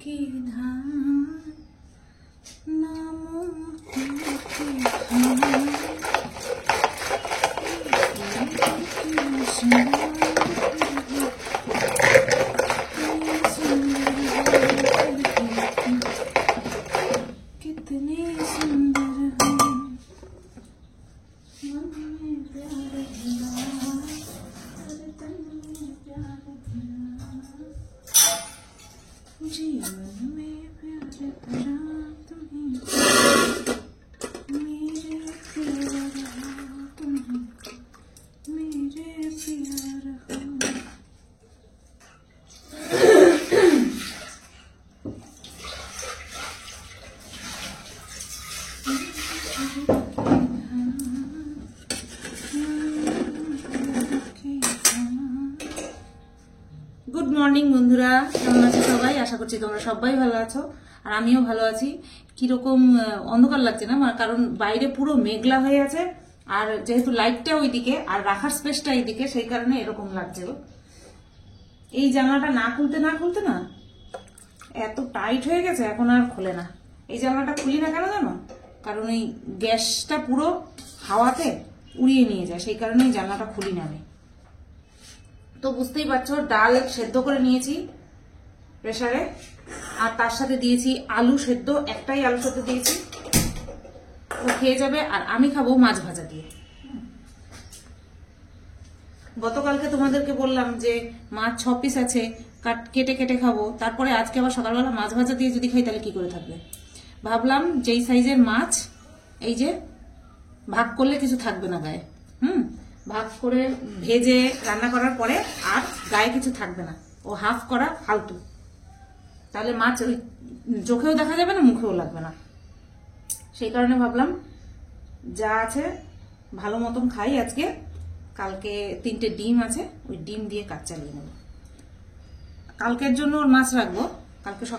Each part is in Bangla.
की धाम नामों कितनी सुंदर हो मन में प्यार भरा हर तन में प्यार भरा जीवन में प्यार भरा तुम्हें मेरे प्यार हो तुम्हें मेरे प्यार हो। গুড মর্নিং বন্ধুরা, কেমন আছো সবাই? আশা করছি তোমরা সবাই ভালো আছো আর আমিও ভালো আছি। কিরকম অন্ধকার লাগছে না, কারণ বাইরে পুরো মেঘলা হয়ে আছে আর যেহেতু লাইটটা ওইদিকে আর রাখার স্পেসটা এইদিকে, সেই কারণে এরকম লাগছে। এই জানলাটা না খুলতে না এত টাইট হয়ে গেছে, এখন আর খোলে না। এই জানলাটা খুলি না কেন জানো? কারণ এই গ্যাসটা পুরো হাওয়াতে উড়িয়ে নিয়ে যায়, সেই কারণে এই জানলাটা খুলি না আমি। তো বুঝতেই পারছো, ডাল সেদ্ধ করে নিয়েছি প্রেসারে আর তার সাথে দিয়েছি আলু সেদ্ধ, একটাই আলু সেদ্ধ দিয়েছি। ও খেয়ে যাবে আর আমি খাবো মাছ ভাজা দিয়ে। গতকালকে তোমাদেরকে বললাম যে মাছ 6 পিস আছে, কেটে কেটে খাবো, তারপরে আজকে আবার সকালবেলা মাছ ভাজা দিয়ে যদি খাই তাহলে কি করে থাকবে। ভাবলাম যেই সাইজের মাছ, এই যে ভাগ করলে কিছু থাকবে না গায়ে, ভাগ করে ভেজে রান্না করার পরে আর গায়ে কিছু থাকবে না, ও হাফ করা ফালতু, তাহলে মাছ ওই চোখেও দেখা যাবে না, মুখেও লাগবে না। সেই কারণে ভাবলাম যা আছে ভালো মতন খাই আজকে। কালকে 3টে ডিম আছে, ওই ডিম দিয়ে কাজ চালিয়ে নেব। কালকের জন্য ওর মাছ রাখবো,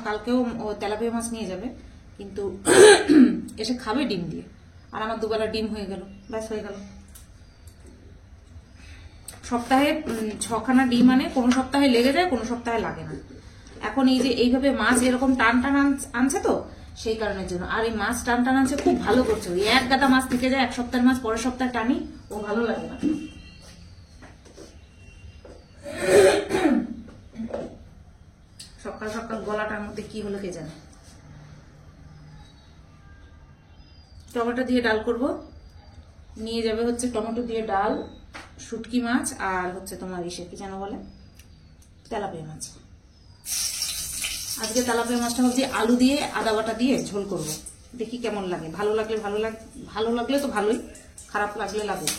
কালকেও ও তেলাপিয়া মাছ নিয়ে যাবে, কিন্তু এসে খাবে ডিম দিয়ে। আর আমার দুবেলা ডিম হয়ে গেল, ব্যাস হয়ে গেল। সপ্তাহে 6খানা ডিম আনে, কোনো সপ্তাহে লেগে যায়, কোনো সপ্তাহে লাগে না। এখন এই যে এইভাবে মাছ এরকম টান আনছে তো, সেই কারণের জন্য। আর এই মাছ টান আনছে, খুব ভালো করছে। ওই এক গাদা মাছ থেকে যায়, এক সপ্তাহের মাছ পরের সপ্তাহে টানি, ও ভালো লাগে না। সকাল সকাল গলাটার মধ্যে কি হলো কে জানে। টমেটো দিয়ে ডাল করব, নিয়ে যাবে হচ্ছে টমেটো দিয়ে ডাল, শুটকি মাছ আর হচ্ছে তোমার ইসে কি যেন বলে, তেলাপিয়া মাছ। আজকে তেলাপিয়া মাছটা ভাবছি আলু দিয়ে আদা বাটা দিয়ে ঝোল করব, দেখি কেমন লাগে। ভালো লাগলে তো ভালোই, খারাপ লাগলে লাগুক।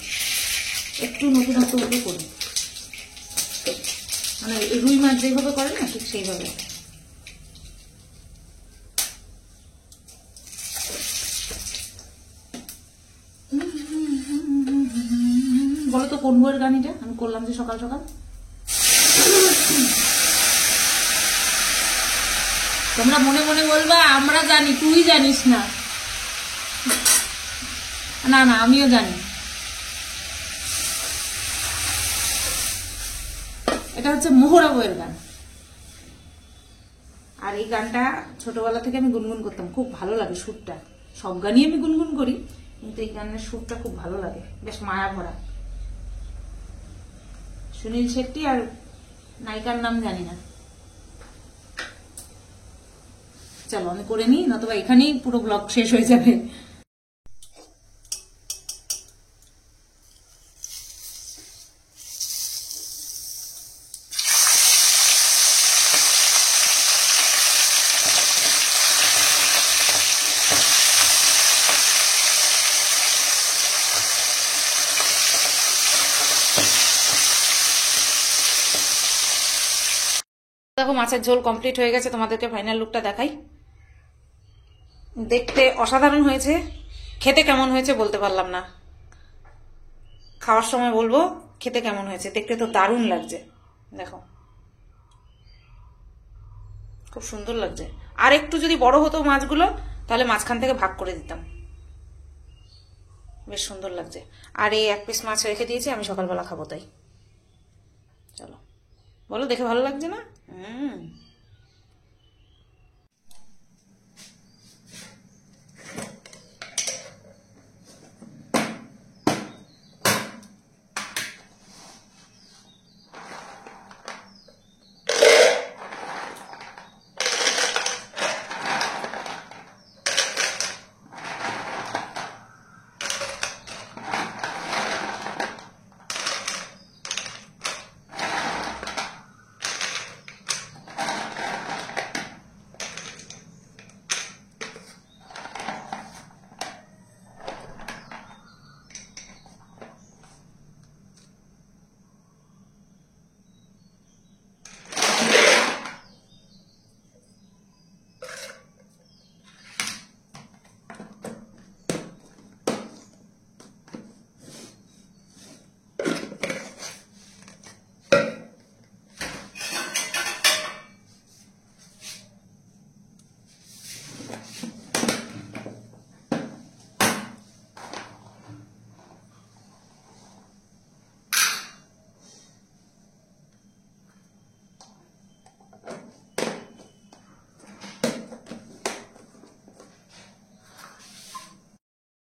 একটু নতুনত্ব মতো করি, মানে রুই মাছ যেভাবে করে না ঠিক সেইভাবে। বলো তো কোন বইয়ের গান এটা আমি করলাম যে সকাল সকাল? তোমরা মনে মনে বলবা আমরা জানি, তুই জানিস না। না না, আমিও জানি। এটা হচ্ছে মোহরা বইয়ের গান। আর এই গানটা ছোটবেলা থেকে আমি গুনগুন করতাম, খুব ভালো লাগে সুরটা। সব গানই আমি গুনগুন করি, কিন্তু এই গানের সুরটা খুব ভালো লাগে, বেশ মায়া ভরা। সুনীল শেট্টি আর নায়িকার নাম জানি না। চলো আমি করে নিই, নতুবা এখানেই পুরো ব্লগ শেষ হয়ে যাবে। দেখো মাছের ঝোল কমপ্লিট হয়ে গেছে, তোমাদেরকে ফাইনাল লুকটা দেখাই। দেখতে অসাধারণ হয়েছে, খেতে কেমন হয়েছে বলতে পারলাম না। খাওয়ার সময় বলবো খেতে কেমন হয়েছে। দেখতে তো দারুণ লাগছে, দেখো খুব সুন্দর লাগছে। আর একটু যদি বড় হতো মাছগুলো, তাহলে মাঝখান থেকে ভাগ করে দিতাম। বেশ সুন্দর লাগছে। আর এই 1 পিস মাছ রেখে দিয়েছি, আমি সকালবেলা খাবো তাই। চলো বলো, দেখে ভালো লাগছে না?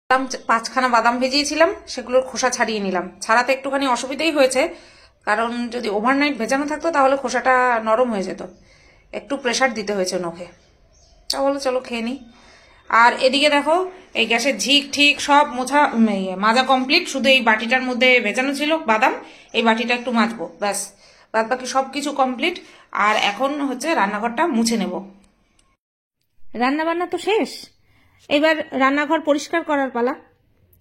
5খানা বাদাম ভেজিয়েছিলাম, সেগুলোর খোসা ছাড়িয়ে নিলাম। ছাড়াতে একটুখানি অসুবিধাই হয়েছে, কারণ যদি ওভারনাইট ভেজানো থাকতো তাহলে খোসাটা নরম হয়ে যেত। একটু প্রেসার দিতে হয়েছে নখে। তাহলে চলো খেয়ে নিই। আর এদিকে দেখো, এই গ্যাসের ঝিক ঠিক সব মাজা কমপ্লিট। শুধু এই বাটিটার মধ্যে ভেজানো ছিল বাদাম, এই বাটিটা একটু মাজবো, ব্যাস। বাদ বাকি সব কিছু কমপ্লিট। আর এখন হচ্ছে রান্নাঘরটা মুছে নেব। রান্না বান্না তো শেষ, এবার রান্নাঘর পরিষ্কার করার পালা।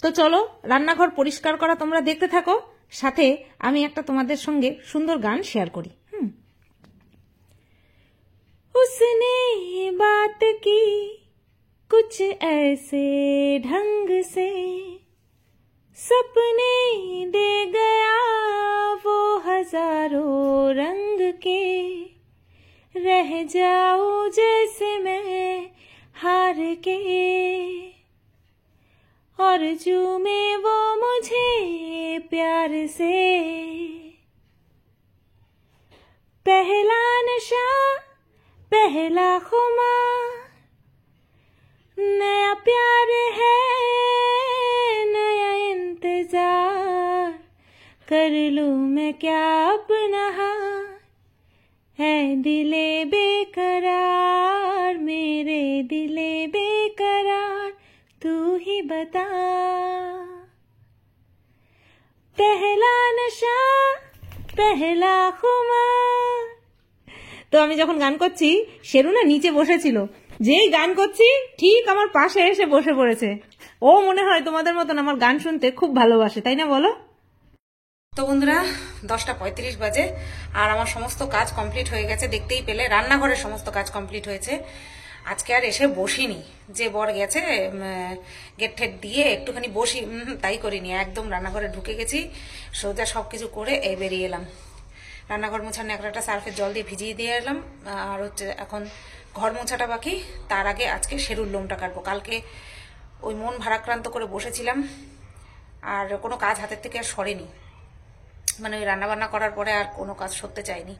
তো চলো রান্নাঘর পরিষ্কার করা তোমরা দেখতে থাকো, সাথে আমি একটা তোমাদের সঙ্গে সুন্দর গান শেয়ার করি। उसने बात की कुछ ऐसे ढंग से, सपने दे गया वो हजारों रंग के, रह जाऊं जैसे मैं हार के, और चूमे वो मुझे प्यार से, पहला नशा पहला खुमार, नया प्यार है नया इंतजार, कर लूं मैं क्या अपना हार, है दिले बेकरार मेरे दिले बेकरार, तू ही बता, पहला नशा पहला खुमार। তো আমি যখন গান করছি, শেরু না নিচে বসেছিল, যেই গান করছি ঠিক আমার পাশে এসে বসে পড়েছে। ও মনে হয় তোমাদের মতন আমার গান শুনতে খুব ভালোবাসে, তাই না বলো? তো বন্ধুরা, 10:35 বাজে, আর আমার সমস্ত কাজ কমপ্লিট হয়ে গেছে। দেখতেই পেলে রান্নাঘরের সমস্ত কাজ কমপ্লিট হয়েছে। আজকে আর এসে বসিনি, যে বর গেছে গেট ঠেট দিয়ে একটুখানি বসি, তাই করিনি। একদম রান্নাঘরে ঢুকে গেছি, সোজা সবকিছু করে বেরিয়ে এলাম। রান্নাঘর মোছার ন্যাকড়াটা সার্ফের জল দিয়ে ভিজিয়ে দিয়ে এলাম। আর হচ্ছে এখন ঘর মোছাটা বাকি। তার আগে আজকে শেরুর লোমটা কাটবো। কালকে ওই মন ভারাক্রান্ত করে বসেছিলাম, আর কোনো কাজ হাতের থেকে আর সরেনি। মানে ওই রান্নাবান্না করার পরে আর কোনো কাজ সরতে চাইনি।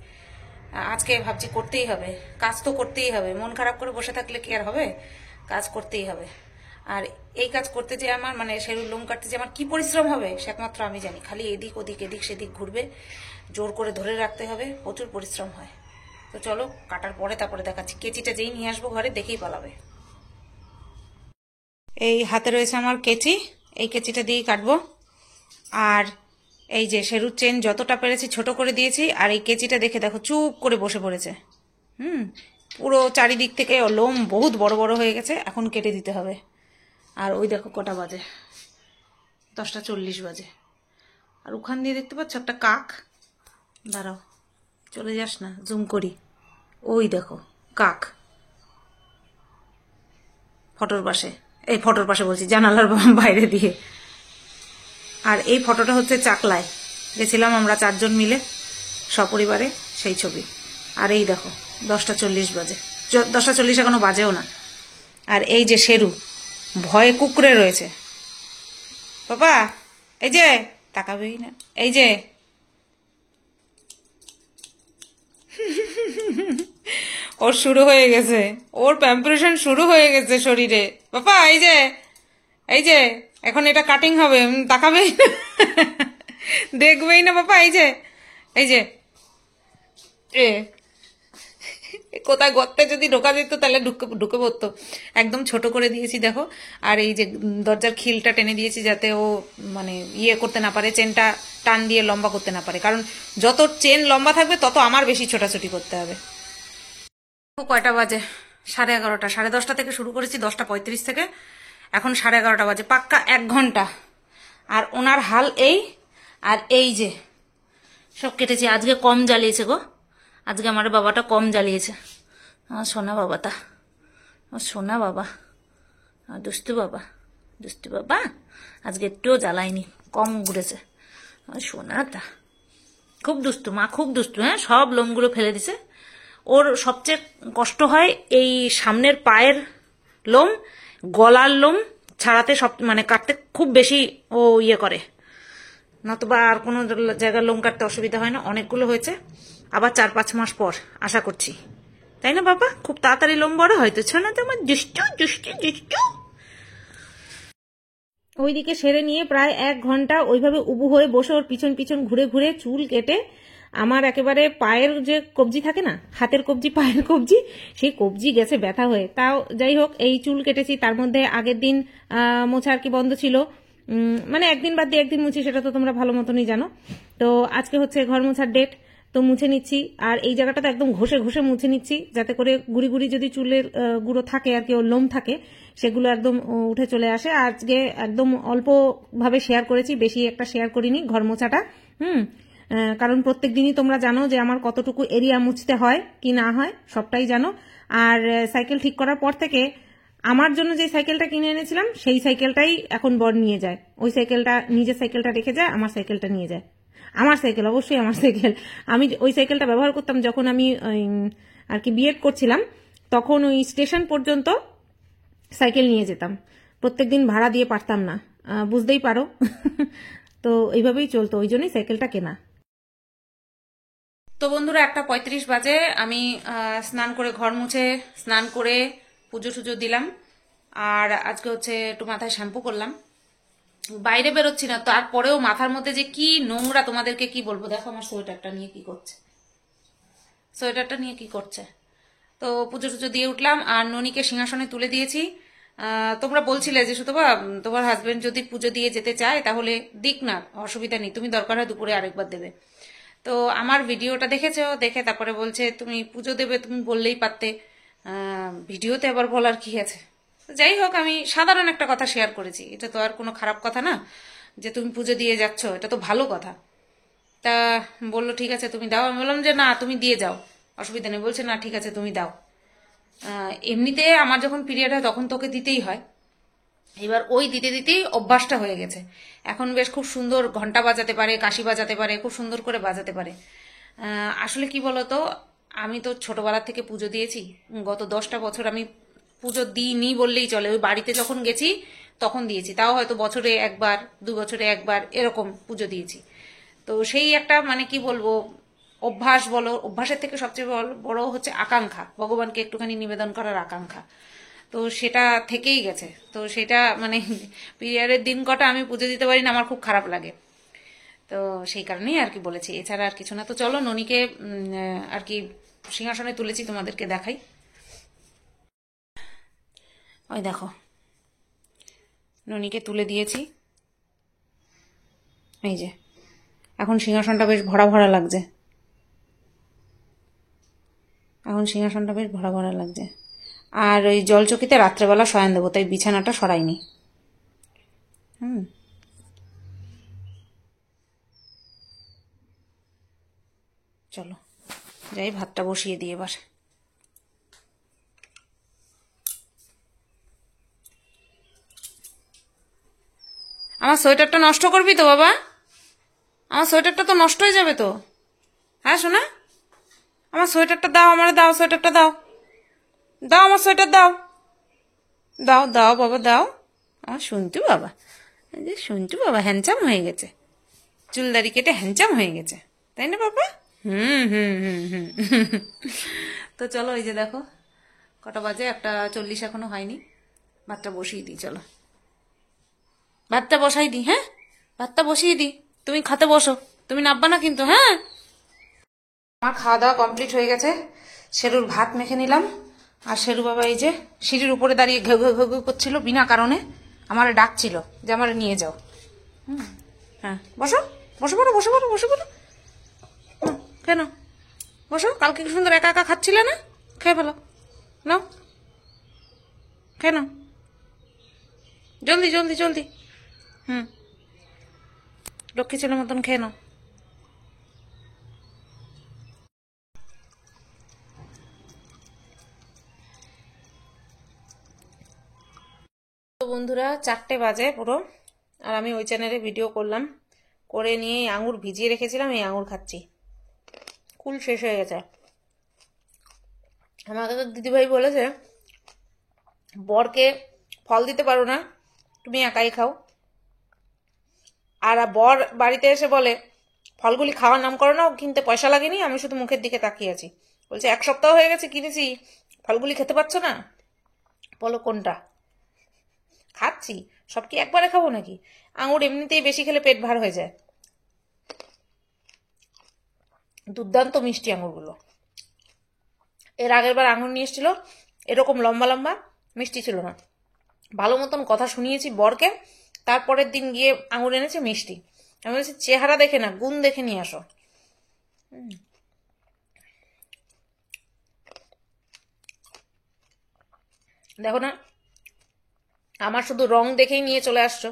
আজকে ভাবছি করতেই হবে, কাজ তো করতেই হবে। মন খারাপ করে বসে থাকলে কি আর হবে? কাজ করতেই হবে। আর এই কাজ করতে যে আমার, মানে শেরুর লোম কাটতে যে আমার কি পরিশ্রম হবে সে একমাত্র আমি জানি। খালি এদিক ওদিক এদিক সেদিক ঘুরবে, জোর করে ধরে রাখতে হবে, প্রচুর পরিশ্রম হয়। তো চলো কাটার পরে তারপরে দেখাচ্ছি। কেচিটা যেই নিয়ে আসবো ঘরে দেখেই পালাবে। এই হাতে রয়েছে আমার কেচি, এই কেচিটা দিয়েই কাটবো। আর এই যে শেরুর চেন যতটা পেরেছি ছোট করে দিয়েছি। আর এই কেচিটা দেখে দেখো চুপ করে বসে পড়েছে। পুরো চারিদিক থেকে লোম বহুত বড় বড় হয়ে গেছে, এখন কেটে দিতে হবে। আর ওই দেখো কটা বাজে, 10:40 বাজে। আর ওখান দিয়ে দেখতে পাচ্ছ একটা কাক, দাঁড়াও চলে যাস না, জুম করি। ওই দেখো কাক ফটোর পাশে, এই ফটোর পাশে বলছি, জানালার বাইরে দিয়ে। আর এই ফটোটা হচ্ছে চাকলায় গেছিলাম আমরা 4 জন মিলে সপরিবারে, সেই ছবি। আর এই দেখো 10:40 বাজে, 10:40 এখনো বাজেও না। আর এই যে শেরু ভয়ে কুকুরে রয়েছে। বাবা এই যে তাকাবেই না, এই যে ওর শুরু হয়ে গেছে, ওর প্যাম্পারেশন শুরু হয়ে গেছে শরীরে। বাবা এই যে এই যে এখন এটা কাটিং হবে, তাকাবেই না, দেখবেই না বাবা। এই যে এই যে কোথায় গর্তে যদি ঢোকা যেত তাহলে ঢুকে পড়তো। একদম ছোট করে দিয়েছি দেখো। আর এই যে দরজার খিলটা টেনে দিয়েছি যাতে ও মানে ইয়ে করতে না পারে, চেনটা টান দিয়ে লম্বা করতে না পারে। কারণ যত চেন লম্বা থাকবে তত আমার বেশি ছোটাছুটি করতে হবে। কয়টা বাজে? 11:30। 10:30 থেকে শুরু করেছি, 10:35 থেকে এখন 11:30 বাজে, পাক্কা 1 ঘন্টা। আর ওনার হাল এই। আর এই যে সব কেটেছি। আজকে কম জ্বালিয়েছে গো, আজকে আমার বাবাটা কম জ্বালিয়েছে। আমার সোনা বাবাটা, আমার সোনা বাবা, আমার দুষ্টু বাবা, দুষ্টু বাবা আজকে একটুও জ্বালায়নি, কম ঘুরেছে। আমার সোনাটা খুব দুষ্টু, মা খুব দুষ্টু। হ্যাঁ, সব লোমগুলো ফেলে দিছে। ওর সবচেয়ে কষ্ট হয় এই সামনের পায়ের লোম, গলার লোম ছাড়াতে, সব মানে কাটতে খুব বেশি ও ইয়ে করে। নতুবা আর কোনো জায়গার লোম কাটতে অসুবিধা হয় না। অনেকগুলো হয়েছে, আবার 4-5 মাস পর আশা করছি, তাই না বাবা? খুব তাড়াতাড়ি লোম বড় হয়তো, ছোনা তো আমার দুষ্টু দুষ্টু দুষ্টু। ওইদিকে সেরে নিয়ে প্রায় 1 ঘন্টা ওইভাবে উবু হয়ে বসে ওর পিছন পিছন ঘুরে ঘুরে চুল কেটে আমার একেবারে পায়ের যে কবজি থাকে না, হাতের কবজি পায়ের কবজি, সেই কবজি গেছে ব্যথা হয়ে। তাও যাই হোক, এই চুল কেটেছি। তার মধ্যে আগের দিন মোছা আর কি বন্ধ ছিল, মানে একদিন বাদ দিয়ে একদিন মুছি, সেটা তো তোমরা ভালো মতনই জানো। তো আজকে হচ্ছে ঘর মোছার ডেট, তো মুছে নিচ্ছি। আর এই জায়গাটা তো একদম ঘষে ঘষে মুছে নিচ্ছি, যাতে করে গুড়ি গুড়ি যদি চুলের গুঁড়ো থাকে আর কি, ওর লোম থাকে, সেগুলো একদম উঠে চলে আসে। আজকে একদম অল্প ভাবে শেয়ার করেছি, বেশি একটা শেয়ার করিনি ঘর মোছাটা। কারণ প্রত্যেক দিনই তোমরা জানো যে আমার কতটুকু এরিয়া মুছতে হয় কি না হয়, সবটাই জানো। আর সাইকেল ঠিক করার পর থেকে আমার জন্য যে সাইকেলটা কিনে এনেছিলাম সেই সাইকেলটাই এখন বর নিয়ে যায়। ওই সাইকেলটা, নিজের সাইকেলটা রেখে যায়, আমার সাইকেলটা নিয়ে যায়। আমার সাইকেল, অবশ্যই আমার সাইকেল। আমি ওই সাইকেলটা ব্যবহার করতাম যখন আমি আর কি বিএড করছিলাম, তখন ওই স্টেশন পর্যন্ত সাইকেল নিয়ে যেতাম। প্রত্যেকদিন ভাড়া দিয়ে পারতাম না, বুঝতেই পারো। তো এইভাবেই চলতো, ওই জন্যই সাইকেলটা কেনা। তো বন্ধুরা, 1:35 বাজে। আমি স্নান করে, ঘর মুছে স্নান করে পুজো টুজো দিলাম। আর আজকে হচ্ছে একটু মাথায় শ্যাম্পু করলাম। বাইরে বেরোচ্ছি না, তারপরেও মাথার মধ্যে যে কি নোংরা তোমাদেরকে কি বলবো। দেখো আমার সোয়েটারটা নিয়ে কি করছে, সোয়েটারটা নিয়ে কি করছে। তো পুজো টুজো দিয়ে উঠলাম আর ননিকে সিংহাসনে তুলে দিয়েছি। তোমরা বলছিলে যে সুতপা, তোমার হাজবেন্ড যদি পুজো দিয়ে যেতে চায় তাহলে দিক না, অসুবিধা নেই, তুমি দরকার হয় দুপুরে আরেকবার দেবে। তো আমার ভিডিওটা দেখেছো, দেখে তারপরে বলছে তুমি পুজো দেবে, তুমি বললেই পারতে, ভিডিওতে আবার বলার কি আছে। যাই হোক, আমি সাধারণ একটা কথা শেয়ার করেছি, এটা তো আর কোনো খারাপ কথা না যে তুমি পুজো দিয়ে যাচ্ছ, এটা তো ভালো কথা। তা বললো ঠিক আছে তুমি দাও। আমি বললাম যে না, তুমি দিয়ে যাও, অসুবিধা নেই। বলছে না ঠিক আছে তুমি দাও। এমনিতে আমার যখন পিরিয়ড হয় তখন তোকে দিতেই হয়, এবার ওই দিতে দিতেই অভ্যাসটা হয়ে গেছে। এখন বেশ খুব সুন্দর ঘন্টা বাজাতে পারে, কাশি বাজাতে পারে, খুব সুন্দর করে বাজাতে পারে। আসলে কি বলতো, আমি তো ছোটবেলা থেকে পুজো দিয়েছি, গত 10টা বছর আমি পুজো দিইনি বললেই চলে। ওই বাড়িতে যখন গেছি তখন দিয়েছি, তাও হয়তো বছরে একবার, 2 বছরে একবার এরকম পুজো দিয়েছি। তো সেই একটা মানে কি বলবো, অভ্যাস বলো, অভ্যাসের থেকে সবচেয়ে বড় হচ্ছে আকাঙ্ক্ষা, ভগবানকে একটুখানি নিবেদন করার আকাঙ্ক্ষা। তো সেটা থেকেই গেছে। তো সেটা মানে পিরিয়ডের দিন কটা আমি পুজো দিতে পারি না, আমার খুব খারাপ লাগে। তো সেই কারণেই আর কি বলেছি, এছাড়া আর কিছু না। তো চলো ননিকে আর কি সিংহাসনে তুলেছি, তোমাদেরকে দেখাই। ওই দেখো, ননিকে তুলে দিয়েছি, এই যে। এখন সিংহাসনটা বেশ ভরা ভরা লাগছে, এখন সিংহাসনটা বেশ ভরা ভরা লাগছে। আর ওই জলচকিতে রাত্রেবেলা শয়ান দেবো, তাই বিছানাটা সরাইনি। চলো যাই, ভাতটা বসিয়ে দিয়ে এবার। আমার সোয়েটারটা নষ্ট করবি তো বাবা? আমার সোয়েটারটা তো নষ্ট হয়ে যাবে তো। হ্যাঁ শোনা, আমার সোয়েটারটা দাও, আমার দাও, সোয়েটারটা দাও, দাও আমার সোয়েটার দাও, দাও দাও বাবা দাও। আমার শুনতু বাবা, শুনতু বাবা হ্যান্ডসাম হয়ে গেছে, চুলদারি কেটে হ্যান্ডসাম হয়ে গেছে, তাই না বাবা? হুম হুম হুম হুম। তো চলো, এই যে দেখো কটা বাজে, 1:40 এখনো হয়নি। ভাতটা বসিয়ে দিই, চলো ভাতটা বসাই দিই। হ্যাঁ, ভাতটা বসিয়ে দিই, তুমি খেতে বসো, তুমি নাববা না কিন্তু। হ্যাঁ, আমার খাওয়া দাওয়া কমপ্লিট হয়ে গেছে। শেরুর ভাত মেখে নিলাম। আর শেরু বাবা এই যে সিঁড়ির উপরে দাঁড়িয়ে ঘেউ ঘেউ ঘেউ ঘেউ করছিল বিনা কারণে, আমার ডাকছিল যে আমার নিয়ে যাও। হ্যাঁ, বসো, বসে পড়ো, বসে পড়ো, বসে পড়ো। কেন বসো, কালকে কি সুন্দর একা একা খাচ্ছিলে না, খেয়ে ফেলো, নাও খেয়ে নাও, জলদি জলদি জলদি। লক্ষ্মী ছেলের মতন খেয়ে নাও। তো বন্ধুরা, 4টে বাজে পুরো, আর আমি ওই চ্যানেলে ভিডিও করলাম, করে নিয়ে আঙুর ভিজিয়ে রেখেছিলাম, এই আঙুর খাচ্ছি। কুল শেষ হয়ে গেছে। আমাকে তো দিদিভাই বলেছে বরকে ফল দিতে পারো না, তুমি একাই খাও। আর বর বাড়িতে এসে বলে ফলগুলি খাওয়ার নাম করো না, কিনতে পয়সা লাগেনি, আমি শুধু মুখের দিকে তাকিয়ে আছি। বলছে 1 সপ্তাহ হয়ে গেছে কিনেছি, ফলগুলি খেতে পাচ্ছ না, বলো কোনটা? খাক, খাচ্ছি, সব কি একবারে খাবো নাকি? আঙুর এমনিতেই বেশি খেলে পেট ভার হয়ে যায়। দুর্দান্ত মিষ্টি আঙুরগুলো। এর আগের বার আঙুর নিয়ে এসেছিল, এরকম লম্বা লম্বা, মিষ্টি ছিল না। ভালো মতন কথা শুনিয়েছি বরকে, তারপরের দিন গিয়ে আঙুর এনেছে মিষ্টি। আমি বলছি চেহারা দেখে না, গুণ দেখে নিয়ে আসো। দেখো না, আমার শুধু রং দেখেই নিয়ে চলে আসছো।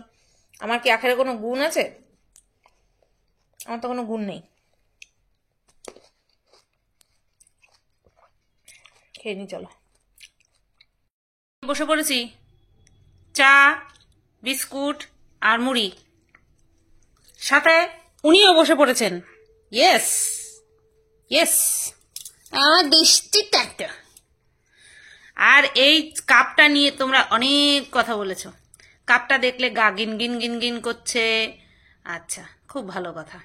আমার কি আখেরে কোনো গুণ আছে? আমার তো কোনো গুণ নেই। খেয়ে নি, চলো। বসে পড়েছি, চা, বিস্কুট আর মুড়ি, সাথে উনিও বসে পড়েছেন। ইয়েস ইয়েস, আমার দৃষ্টি একটা। আর এই কাপটা নিয়ে তোমরা অনেক কথা বলেছো। কাপটা দেখলে গা গিন গিন গিন গিন করছে। আচ্ছা, খুব ভালো কথা।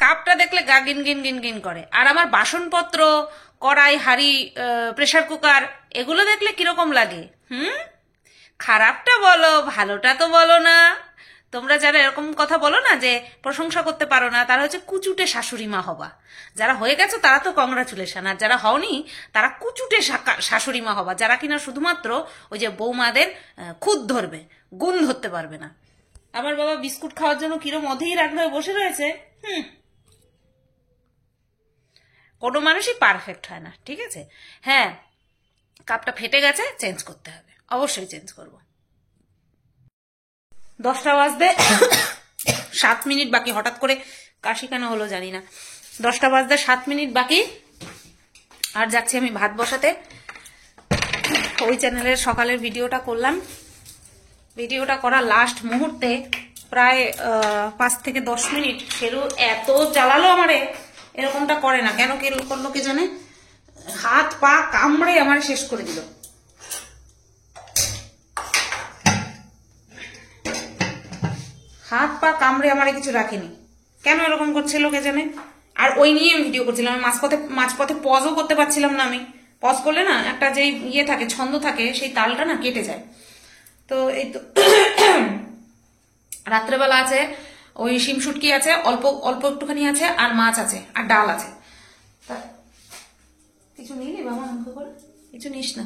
কাপটা দেখলে গা গিন গিন গিন গিন করে। আর আমার বাসনপত্র, কড়াই, হাঁড়ি, প্রেসার কুকার, এগুলো দেখলে কিরকম লাগে? খারাপটা বলো, ভালোটা তো বলো না। তোমরা যারা এরকম কথা বলো না যে প্রশংসা করতে পারো না, তারা হচ্ছে কুচুটে শাশুড়ি মা হবা। যারা হয়ে গেছো তারা তো কংগ্রাচুলেশন, আর যারা হওনি তারা কুচুটে শাশুড়ি মা হবা, যারা কিনা শুধুমাত্র ওই যে বৌমাদের খুদ ধরবে, গুণ ধরতে পারবে না। আমার বাবা বিস্কুট খাওয়ার জন্য কিরম অধীর আগ্রহে বসে রয়েছে। কোনো মানুষই পারফেক্ট হয় না, ঠিক আছে? হ্যাঁ, কাপটা ফেটে গেছে, চেঞ্জ করতে হবে, অবশ্যই চেঞ্জ করব। 10টা বাজতে 7 মিনিট বাকি। হঠাৎ করে কাশি কেন হলো জানি না। 10টা বাজতে 7 মিনিট বাকি। আর যাচ্ছি আমি ভাত বসাতে। ওই চ্যানেলের সকালের ভিডিওটা করলাম। ভিডিওটা করা লাস্ট মুহূর্তে প্রায় 5 থেকে 10 মিনিট সেরু এত জ্বালালো আমারে। এরকমটা করে না, কেন করলো কে জানে। হাত পা কামড়ে আমার শেষ করে দিল। হাত পা কামড়ে আমার কিছু রাখেনি, কেন এরকম করছিল কে জানে। আর ওই নিয়ে আমি ভিডিও করছিলাম। মাঝপথে পজও করতে পারছিলাম না। আমি পজ করলে না একটা যে ইয়ে থাকে, ছন্দ থাকে, সেই তালটা না কেটে যায়। তো এই তো রাত্রেবেলা আছে ওই শিম শুটকি আছে, অল্প অল্প একটুখানি আছে, আর মাছ আছে, আর ডাল আছে। কিছু নিয়ে নি বাবা, মুখ করে কিছু নিস না।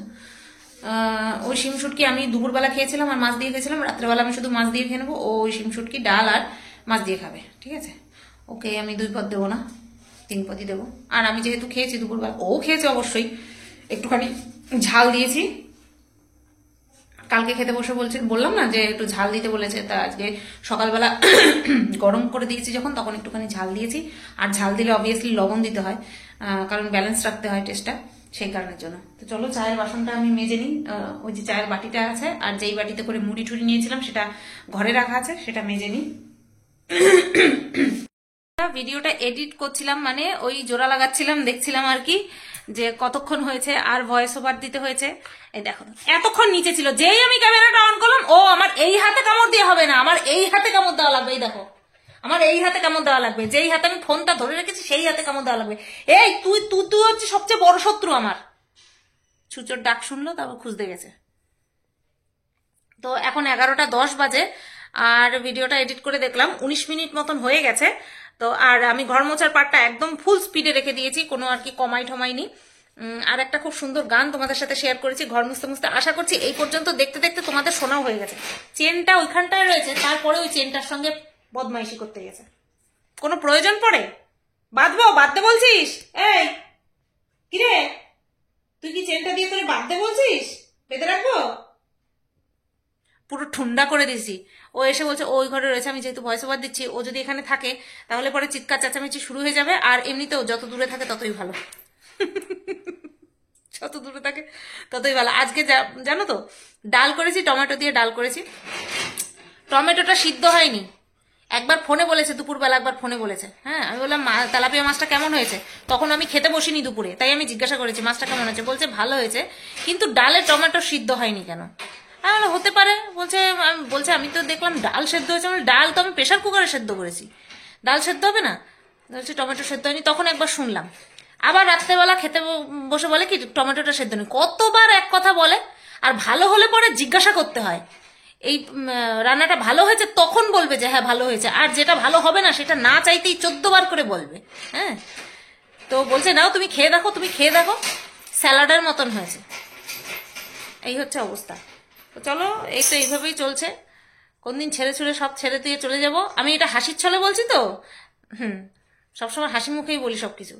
ওই শিম শুটকি আমি দুপুরবেলা খেয়েছিলাম আর মাছ দিয়ে খেয়েছিলাম। রাত্রেবেলা আমি শুধু মাছ দিয়ে খেয়ে নেবো। ওই শিম শুটকি ডাল আর মাছ দিয়ে খাবে, ঠিক আছে? ওকে আমি 2 পদ দেবো না, 3 পদই দেবো। আর আমি যেহেতু খেয়েছি দুপুরবেলা, ও খেয়েছে অবশ্যই, একটুখানি ঝাল দিয়েছি। কালকে খেতে বসে বললাম না যে একটু ঝাল দিতে বলেছে, তা আজকে সকালবেলা গরম করে দিয়েছি যখন, তখন একটুখানি ঝাল দিয়েছি। আর ঝাল দিলে অবভিয়াসলি লবণ দিতে হয়, কারণ ব্যালেন্স রাখতে হয় টেস্টটা, সেই কারণের জন্য। তো চলো চায়ের বাসনটা আমি মেজে নিই। ওই যে চায়ের বাটিটা আছে, আর যেই বাটিতে করে মুড়ি টুড়ি নিয়েছিলাম সেটা ঘরে রাখা আছে, সেটা মেজে নিই। ভিডিওটা এডিট করছিলাম, মানে ওই জোড়া লাগাচ্ছিলাম, দেখছিলাম আর কি যে কতক্ষণ হয়েছে, আর ভয়েস ওভার দিতে হয়েছে। এই দেখো, এতক্ষণ নিচে ছিল, যেই আমি ক্যামেরাটা অন করলাম, ও আমার এই হাতে কামড় দিয়ে হবে না, আমার এই হাতে কামড় দেওয়া লাগবে। এই দেখো, আমার এই হাতে কামড় দেওয়া লাগবে, যেই হাতে আমি ফোনটা ধরে রেখেছি সেই হাতে কামড় দেওয়া লাগবে। এই তুই তুই তুই হচ্ছে সবচেয়ে বড় শত্রু আমার। ছুচোর ডাক শুনলো, তারপর খুঁজতে গেছে। তো এখন 11টা 10 বাজে, আর ভিডিওটা এডিট করে দেখলাম 19 মিনিট মতন হয়ে গেছে। তো আর আমি ঘর মোছার পার্টটা একদম ফুল স্পিডে রেখে দিয়েছি, কোনো আর কি কমাই ঠমাইনি। আর একটা খুব সুন্দর গান তোমাদের সাথে শেয়ার করেছি ঘর মুছতে মুছতে। আশা করছি এই পর্যন্ত দেখতে দেখতে তোমাদের শোনাও হয়ে গেছে। চেনটা ওইখানটায় রয়েছে, তারপরে ওই চেনটার সঙ্গে বদমাইশি করতে গেছে। কোনো প্রয়োজন পড়ে? বাঁধতে বলছিস? এই কিরে, তুই কি চেনটা দিয়ে তোর বাঁধতে বলছিস? বেঁধে রাখবো? পুরো ঠুন্ডা করে দিয়েছি। ও এসে বলছে ওই ঘরে রয়েছে, আমি যেহেতু ভয়েস ওভার দিচ্ছি, ও যদি এখানে থাকে তাহলে পরে চিৎকার চেঁচামেচি শুরু হয়ে যাবে। আর এমনিতেও যত দূরে থাকে ততই ভালো, যত দূরে থাকে ততই ভালো। আজকে জানো তো ডাল করেছি, টমেটো দিয়ে ডাল করেছি। টমেটোটা সিদ্ধ হয়নি। একবার ফোনে বলেছে, দুপুরবেলা একবার ফোনে বলেছে। হ্যাঁ, আমি বললাম তেলাপিয়া মাছটা কেমন হয়েছে? তখন আমি খেতে বসিনি দুপুরে, তাই আমি জিজ্ঞাসা করেছি মাছটা কেমন হয়েছে। বলছে ভালো হয়েছে, কিন্তু ডালে টমেটো সিদ্ধ হয়নি কেন? হতে পারে বলছে আমি তো দেখলাম ডাল সেদ্ধ হয়েছে। মানে ডাল তো আমি প্রেশার কুকারে সেদ্ধ করেছি, ডাল সেদ্ধ হবে না? বলছে টমেটো সেদ্ধ হয়নি। তখন একবার শুনলাম। আবার রাত্রেবেলা খেতে বসে বলে কি টমেটোটা সেদ্ধ নেই। কতবার এক কথা বলে। আর ভালো হলে পরে জিজ্ঞাসা করতে হয়, এই রান্নাটা ভালো হয়েছে তখন বলবে যে হ্যাঁ ভালো হয়েছে, আর যেটা ভালো হবে না সেটা না চাইতেই 14 বার করে বলবে। হ্যাঁ, তো বলছে নাও তুমি খেয়ে দেখো, তুমি খেয়ে দেখো, স্যালাডের মতন হয়েছে। এই হচ্ছে অবস্থা। তো চলো, এই তো এইভাবেই চলছে। কোনদিন ছেড়ে ছুড়ে সব ছেড়ে দিয়ে চলে যাব। আমি এটা হাসির ছলে বলছি তো, সবসময় হাসি মুখেই বলি সব কিছু।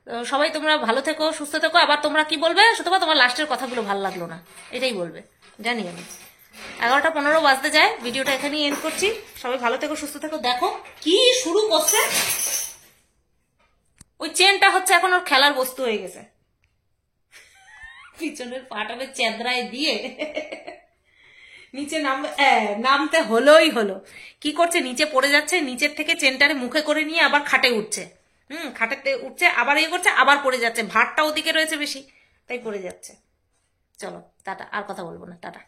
তো সবাই তোমরা ভালো থেকো, সুস্থ থেকো। আবার তোমরা কি বলবে, শুধু তোমার লাস্টের কথাগুলো ভালো লাগলো না, এটাই বলবে, জানি আমি। 11:15 বাজতে যায়, ভিডিওটা এখানেই এন্ড করছি। সবাই ভালো থেকো, সুস্থ থেকো। দেখো কি শুরু করছে, ওই চেনটা হচ্ছে এখন ওর খেলার বস্তু হয়ে গেছে। পিছনের পাটাবে চেদ্রায় দিয়ে নিচে নামতে হলোই হলো। কি করছে, নিচে পড়ে যাচ্ছে, নিচের থেকে চেনটারে মুখে করে নিয়ে আবার খাটে উঠছে। খাটে উঠছে, আবার করছে, আবার পড়ে যাচ্ছে। ভারটা ওদিকে রয়েছে বেশি, তাই পড়ে যাচ্ছে। চলো টাটা, আর কথা বলবো না, টাটা।